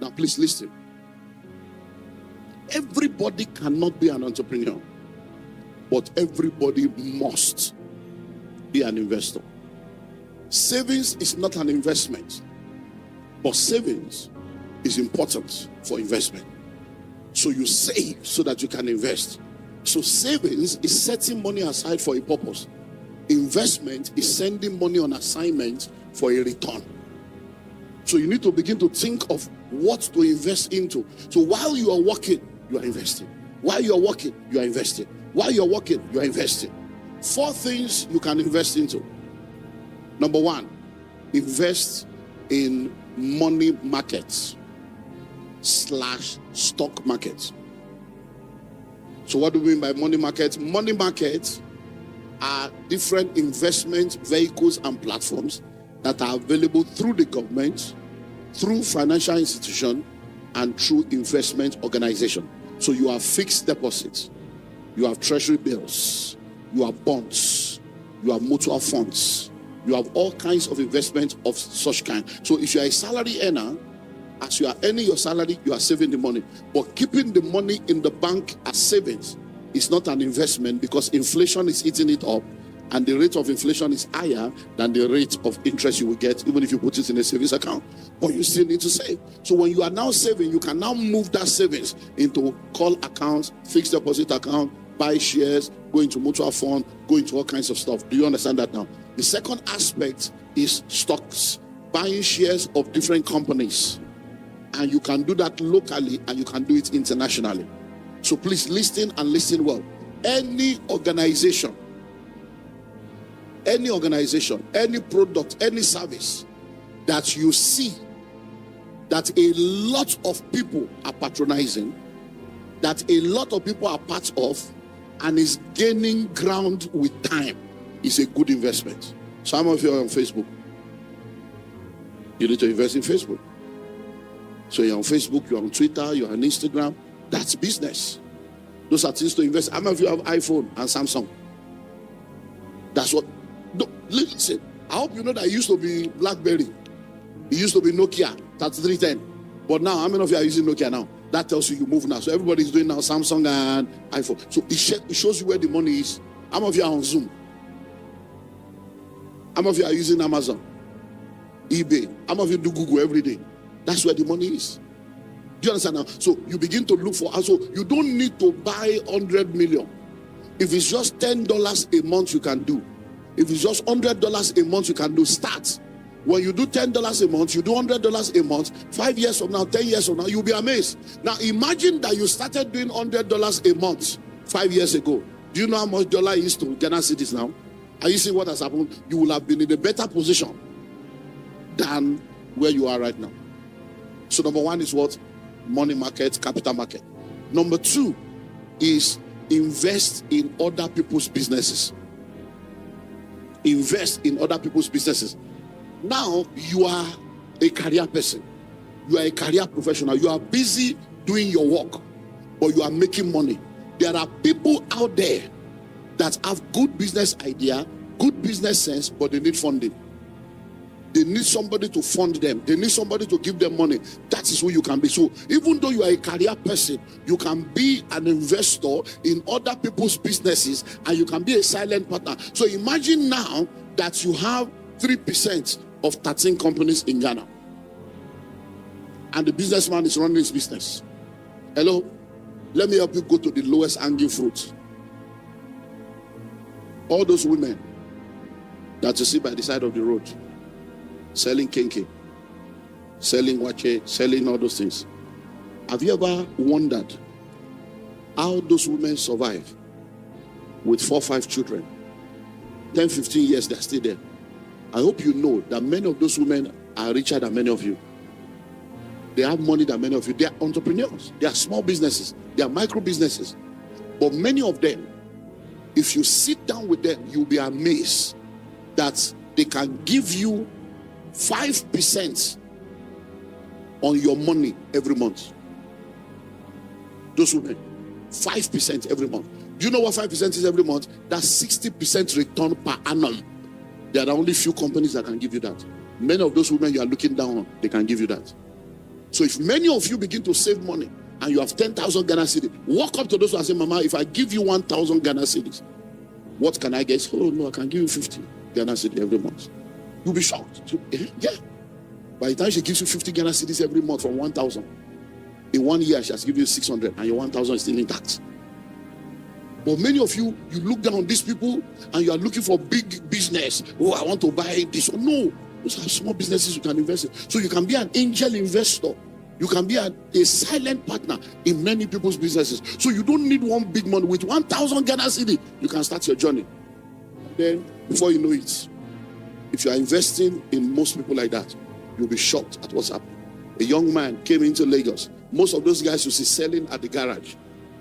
Now, please listen. Everybody cannot be an entrepreneur, but everybody must be an investor. Savings is not an investment, but savings is important for investment. So you save so that you can invest. So savings is setting money aside for a purpose. Investment is sending money on assignment for a return. So you need to begin to think of what to invest into. So while you are working, you are investing. While you are working, you are investing. While you are working, you are investing. 4 things you can invest into. Number 1, invest in money markets / stock markets. So what do we mean by money markets? Money markets are different investment vehicles and platforms that are available through the government, through financial institution, and through investment organization. So you have fixed deposits, you have treasury bills, you have bonds, you have mutual funds, you have all kinds of investments of such kind. So if you are a salary earner, as you are earning your salary, you are saving the money. But keeping the money in the bank as savings is not an investment, because inflation is eating it up, and the rate of inflation is higher than the rate of interest you will get even if you put it in a savings account. But you still need to save. So when you are now saving, you can now move that savings into call accounts, fixed deposit account, buy shares, go into mutual fund, go into all kinds of stuff. Do you understand that now? The second aspect is stocks, buying shares of different companies. And you can do that locally and you can do it internationally. So please listen and listen well. Any organization, any product, any service that you see that a lot of people are patronizing, that a lot of people are part of, and is gaining ground with time, is a good investment. Some of you are on Facebook. You need to invest in Facebook. So you're on Facebook, you're on Twitter, you're on Instagram. That's business. Those are things to invest. How many of you have iPhone and Samsung? That's what. No, listen. I hope you know that it used to be BlackBerry. It used to be Nokia 3310. But now, how many of you are using Nokia now? That tells you you move now. So everybody's doing now Samsung and iPhone. So it shows you where the money is. How many of you are on Zoom? How many of you are using Amazon, eBay? How many of you do Google every day? That's where the money is. Do you understand now? So you begin to look for, so you don't need to buy 100 million. If it's just $10 a month, you can do. If it's just $100 a month, you can do. Start. When you do $10 a month, you do $100 a month, 5 years from now, 10 years from now, you'll be amazed. Now imagine that you started doing $100 a month 5 years ago. Do you know how much dollar is to Ghana cities now? Are you seeing what has happened? You will have been in a better position than where you are right now. So number 1 is what? Money market, capital market. Number 2 is invest in other people's businesses. Invest in other people's businesses. Now you are a career person. You are a career professional. You are busy doing your work, but you are making money. There are people out there that have good business idea, good business sense, but they need funding. They need somebody to fund them. They need somebody to give them money. That is who you can be. So even though you are a career person, you can be an investor in other people's businesses, and you can be a silent partner. So imagine now that you have 3% of 13 companies in Ghana, and the businessman is running his business. Hello? Let me help you go to the lowest hanging fruit. All those women that you see by the side of the road, selling kenke, selling wache, selling all those things. Have you ever wondered how those women survive with 4 or 5 children? 10, 15 years, they're still there. I hope you know that many of those women are richer than many of you. They have money than many of you. They are entrepreneurs. They are small businesses. They are micro businesses. But many of them, if you sit down with them, you'll be amazed that they can give you 5% on your money every month. Those women, 5% every month. Do you know what 5% is every month? That's 60% return per annum. There are only few companies that can give you that. Many of those women you are looking down on, they can give you that. So if many of you begin to save money and you have 10,000 Ghana cedis, walk up to those who are saying, Mama, if I give you 1,000 Ghana cedis, what can I get? Oh, no, I can give you 50 Ghana cedis every month. You'll be shocked. Yeah. By the time she gives you 50 Ghana cedis every month from 1,000, in 1 year, she has given you 600 and your 1,000 is still intact. But many of you, you look down on these people and you are looking for big business. Oh, I want to buy this. Oh, no, those are small businesses you can invest in. So you can be an angel investor. You can be a silent partner in many people's businesses. So you don't need one big money. With 1,000 Ghana cedi, you can start your journey. And then, before you know it, if you are investing in most people like that, you'll be shocked at what's happening. A young man came into Lagos. Most of those guys you see selling at the garage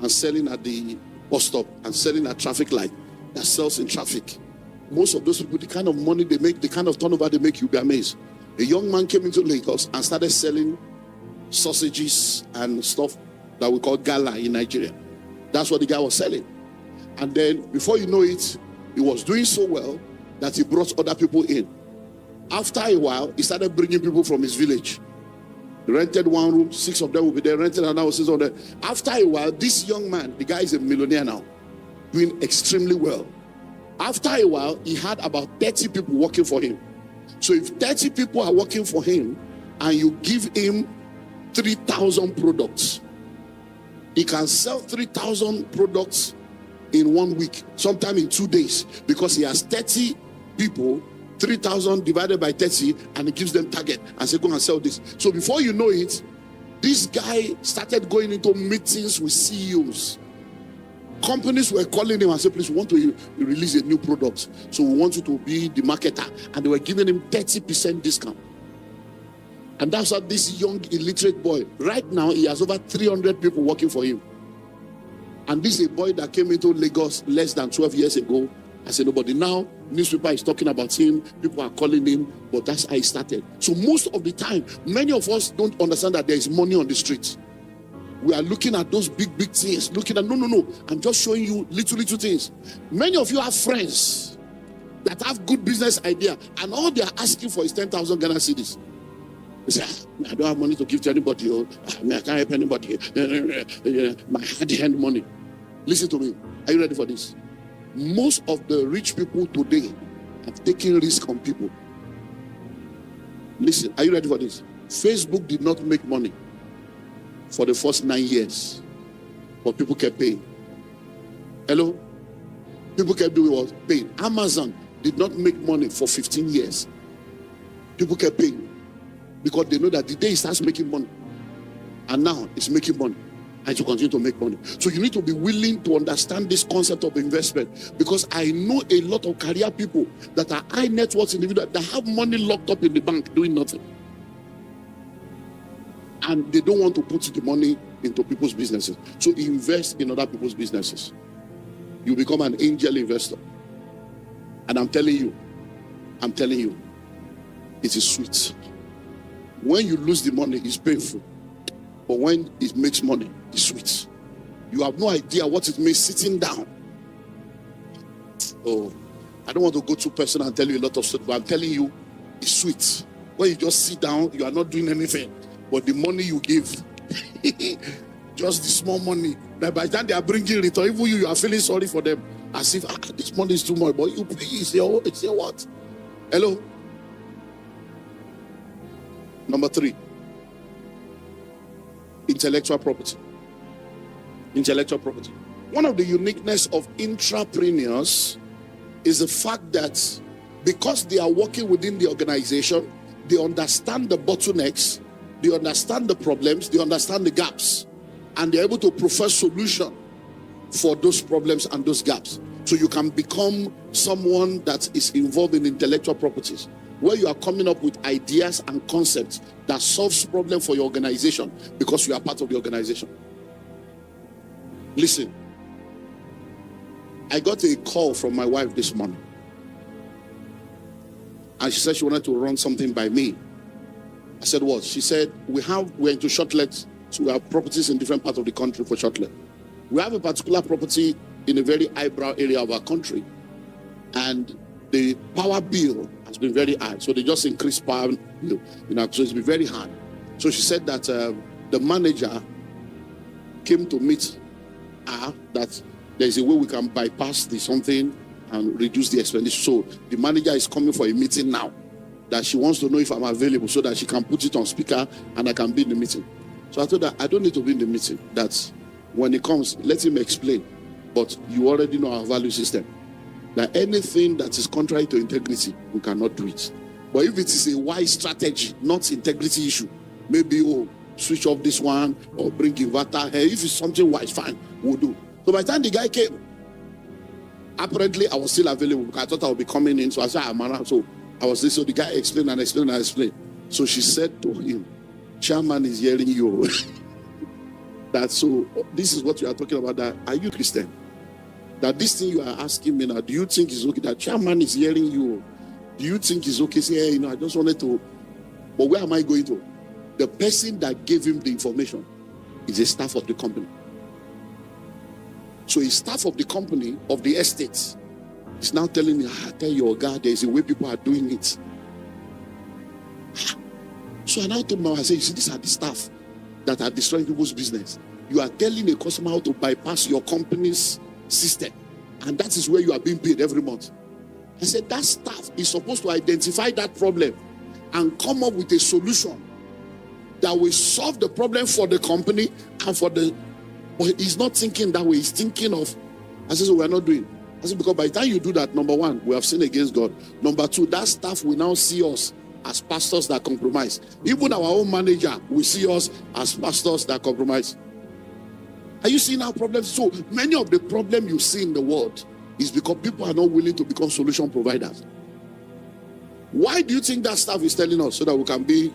and selling at the bus stop and selling at traffic light, that sells in traffic. Most of those people, the kind of money they make, the kind of turnover they make, you'll be amazed. A young man came into Lagos and started selling sausages and stuff that we call gala in Nigeria. That's what the guy was selling. And then before you know it, he was doing so well that he brought other people in. After a while, he started bringing people from his village. He rented one room, 6 of them will be there, rented another 6 of them. After a while, this young man, the guy is a millionaire now, doing extremely well. After a while, he had about 30 people working for him. So if 30 people are working for him and you give him 3,000 products, he can sell 3,000 products in 1 week, sometime in 2 days, because he has 30 people, 3,000 divided by 30, and he gives them target and say, go and sell this. So before you know it, this guy started going into meetings with CEOs. Companies were calling him and saying, please, we want to release a new product, so we want you to be the marketer. And they were giving him 30% discount. And that's how this young illiterate boy, right now he has over 300 people working for him. And this is a boy that came into Lagos less than 12 years ago. I said, nobody. Now, newspaper is talking about him. People are calling him. But that's how he started. So most of the time, many of us don't understand that there is money on the street. We are looking at those big things. Looking at, no. I'm just showing you little things. Many of you have friends that have good business idea. And all they are asking for is 10,000 Ghana cedis. They say, I don't have money to give to anybody. I can't help anybody. My hard-earned money. Listen to me. Are you ready for this? Most of the rich people today have taken risk on people. Listen, are you ready for this? Facebook did not make money for the first 9 years, but people kept paying. Hello? People kept doing what? Paying. Amazon did not make money for 15 years. People kept paying because they know that the day it starts making money, and now it's making money, and to continue to make money. So you need to be willing to understand this concept of investment, because I know a lot of career people that are high net worth individuals that have money locked up in the bank doing nothing. And they don't want to put the money into people's businesses. So invest in other people's businesses. You become an angel investor. And I'm telling you, it is sweet. When you lose the money, it's painful. But when it makes money, it's sweet. You have no idea what it means sitting down. Oh, I don't want to go too personal and tell you a lot of stuff, but I'm telling you, it's sweet. When you just sit down, you are not doing anything. But the money you give, just the small money, that by the time they are bringing return, even you are feeling sorry for them. As if, this money is too much, but you pay, it's your what? Hello? Number 3. Intellectual property. Intellectual property. One of the uniqueness of intrapreneurs is the fact that because they are working within the organization, they understand the bottlenecks, they understand the problems, they understand the gaps, and they're able to provide solution for those problems and those gaps. So you can become someone that is involved in intellectual properties, where you are coming up with ideas and concepts that solves problems for your organization because you are part of the organization. Listen, I got a call from my wife this morning, and she said she wanted to run something by me. I said, what? She said, we're into shortlet, so we have properties in different parts of the country for shortlet. We have a particular property in a very highbrow area of our country, and the power bill has been very high. So they just increased power bill, so it's been very high. So she said that the manager came to meet her, that there's a way we can bypass the something and reduce the expenditure. So the manager is coming for a meeting now, that she wants to know if I'm available so that she can put it on speaker and I can be in the meeting. So I told her, I don't need to be in the meeting. That when he comes, let him explain. But you already know our value system. That anything that is contrary to integrity, we cannot do it. But if it is a wise strategy, not integrity issue, maybe switch off this one or bring inverter here. If it's something wise, fine, we'll do. So by the time the guy came, apparently I was still available because I thought I would be coming in. So I said, I'm around. So I was listening. So the guy explained and explained and explained. So she said to him, chairman is hearing you. That so this is what you are talking about. That are you Christian? That this thing you are asking me now, do you think is okay? That chairman is hearing you. Do you think it's okay? Say, hey, I just wanted to. But where am I going to? The person that gave him the information is a staff of the company. So a staff of the company, of the estate, is now telling me, tell your God, there is a way people are doing it. So I now told my wife, I said, you see, these are the staff that are destroying people's business. You are telling a customer how to bypass your company's system. And that is where you are being paid every month. I said, that staff is supposed to identify that problem and come up with a solution that will solve the problem for the company and for the... But he's not thinking that way. He's thinking of... I said, so we're not doing. I said, because by the time you do that, number one, we have sinned against God. Number two, that staff will now see us as pastors that compromise. Even our own manager will see us as pastors that compromise. Are you seeing our problems? So many of the problems you see in the world is because people are not willing to become solution providers. Why do you think that staff is telling us? So that we can be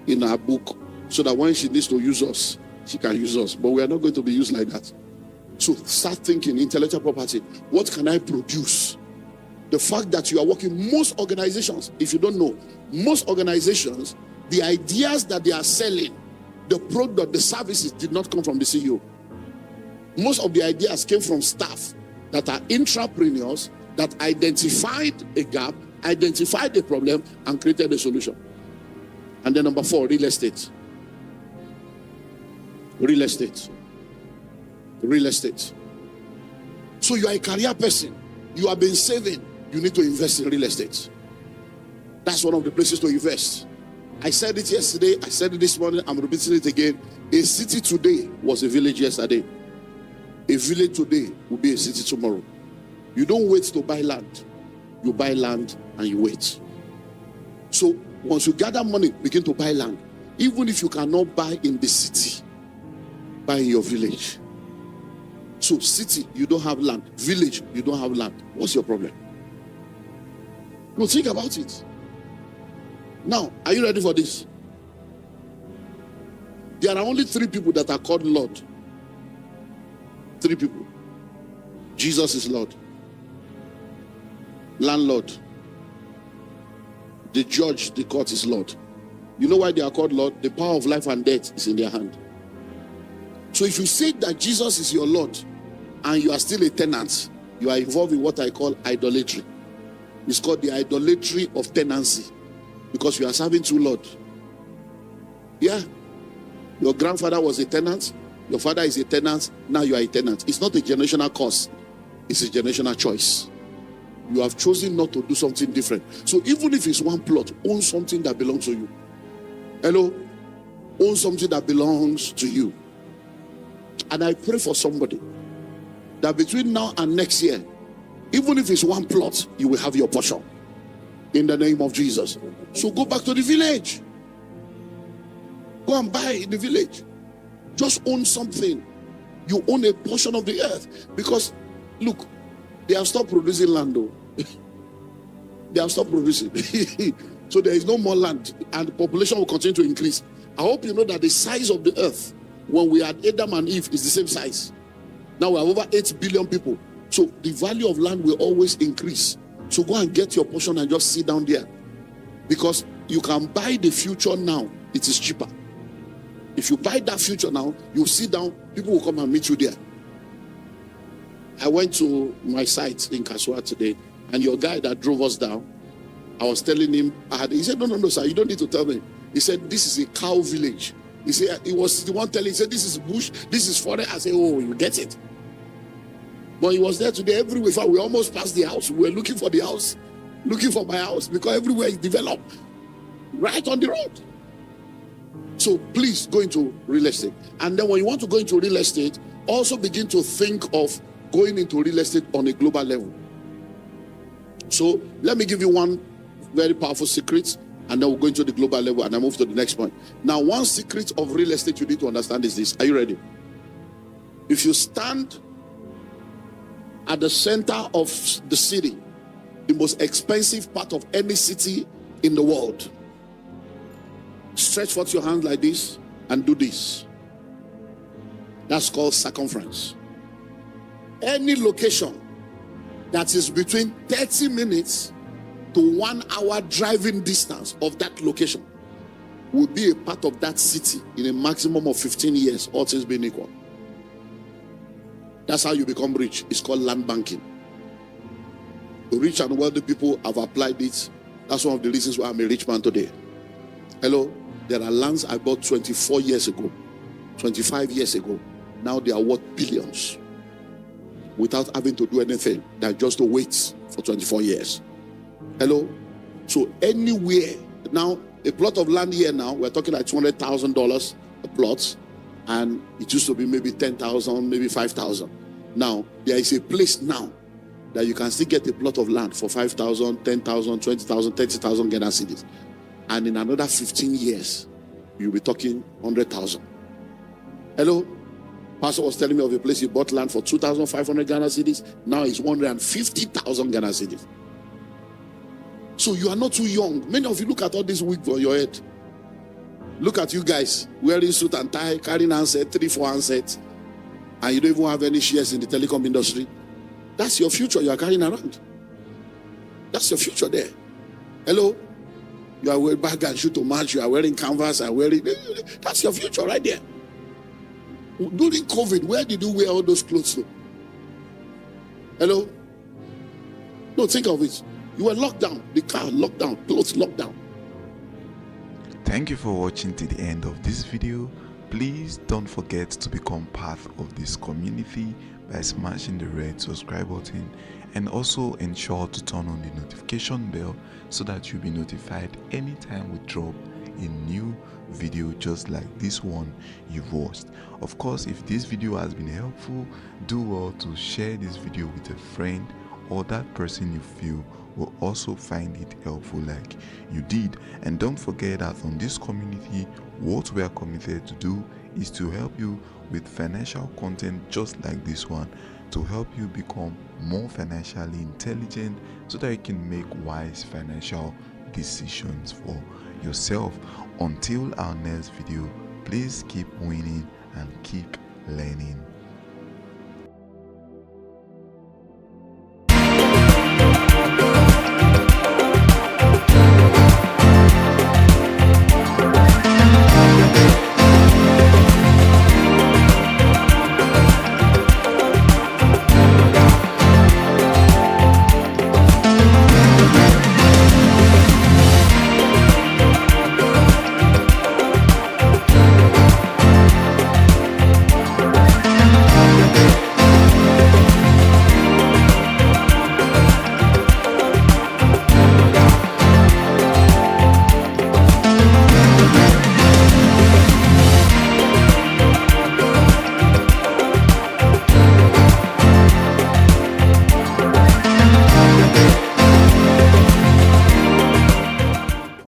in our book, so that when she needs to use us, she can use us. But we are not going to be used like that. So start thinking intellectual property. What can I produce? The fact that you are working, most organizations, if you don't know, most organizations, the ideas that they are selling, the product, the services did not come from the CEO. Most of the ideas came from staff that are intrapreneurs that identified a gap, identified a problem, and created a solution. And then number 4, real estate. Real estate. Real estate. So you are a career person. You have been saving. You need to invest in real estate. That's one of the places to invest. I said it yesterday. I said it this morning. I'm repeating it again. A city today was a village yesterday. A village today will be a city tomorrow. You don't wait to buy land. You buy land and you wait. So once you gather money, begin to buy land. Even if you cannot buy in the city, buy in your village. So city, you don't have land. Village, you don't have land. What's your problem? No, think about it. Now, are you ready for this? There are only 3 people that are called Lord. 3 people. Jesus is Lord. Landlord. The judge, the court is Lord. You know why they are called Lord? The power of life and death is in their hand. So if you say that Jesus is your Lord and you are still a tenant, you are involved in what I call idolatry. It's called the idolatry of tenancy, because you are serving 2 lords. Yeah. Your grandfather was a tenant. Your father is a tenant. Now you are a tenant. It's not a generational curse. It's a generational choice. You have chosen not to do something different. So even if it's one plot, own something that belongs to you. Hello? Own something that belongs to you. And I pray for somebody that between now and next year, even if it's one plot, you will have your portion. In the name of Jesus. So go back to the village. Go and buy in the village. Just own something. You own a portion of the earth. Because, look, they have stopped producing land though. They have stopped producing. So there is no more land. And the population will continue to increase. I hope you know that the size of the earth, when we had Adam and Eve, is the same size. Now we have over 8 billion people. So the value of land will always increase. So go and get your portion and just sit down there. Because you can buy the future now. It is cheaper. If you buy that future now, you sit down, people will come and meet you there. I went to my site in Kasua today, and your guy that drove us down, I was telling him, he said, no, sir, you don't need to tell me. He said, this is a cow village. He said, he was the one telling, he said, this is bush, this is forest. I said, oh, you get it. But he was there today everywhere. We almost passed the house. We were looking for the house, looking for my house, because everywhere is developed, right on the road. So please go into real estate. And then when you want to go into real estate, also begin to think of going into real estate on a global level. So let me give you one very powerful secret, and then we'll go into the global level, and I move to the next point. Now, one secret of real estate you need to understand is this. Are you ready? If you stand at the center of the city, the most expensive part of any city in the world, stretch forth your hand like this and do this. That's called circumference. Any location that is between 30 minutes to 1 hour driving distance of that location will be a part of that city in a maximum of 15 years, all things being equal. That's how you become rich. It's called land banking. The rich and wealthy people have applied it. That's one of the reasons why I'm a rich man today. Hello? There are lands I bought 24 years ago, 25 years ago. Now they are worth billions without having to do anything. They're just to wait for 24 years. Hello? So anywhere, now a plot of land here now, we're talking like $200,000 a plot, and it used to be maybe 10,000, maybe 5,000. Now, there is a place now that you can still get a plot of land for 5,000, 10,000, 20,000, 30,000 Ghana cedis. And in another 15 years, you'll be talking 100,000. Hello? Pastor was telling me of a place he bought land for 2,500 Ghana cedis. Now it's 150,000 Ghana cedis. So you are not too young. Many of you, look at all this wig on your head. Look at you guys wearing suit and tie, carrying handset, 3-4 handsets, and you don't even have any shares in the telecom industry. That's your future you are carrying around. That's your future there. Hello? You are wearing bag and shoe to match. You are wearing canvas and wearing. That's your future right there. During COVID, where did you wear all those clothes to? Hello? No, think of it. You were locked down. The car locked down. Clothes locked down. Thank you for watching to the end of this video. Please don't forget to become part of this community by smashing the red subscribe button, and also ensure to turn on the notification bell so that you'll be notified anytime we drop a new video just like this one you've watched. Of course, if this video has been helpful, do well to share this video with a friend or that person you feel will also find it helpful like you did. And don't forget that on this community, what we are committed to do is to help you with financial content just like this one, to help you become more financially intelligent so that you can make wise financial decisions for yourself. Until our next video, please keep winning and keep learning.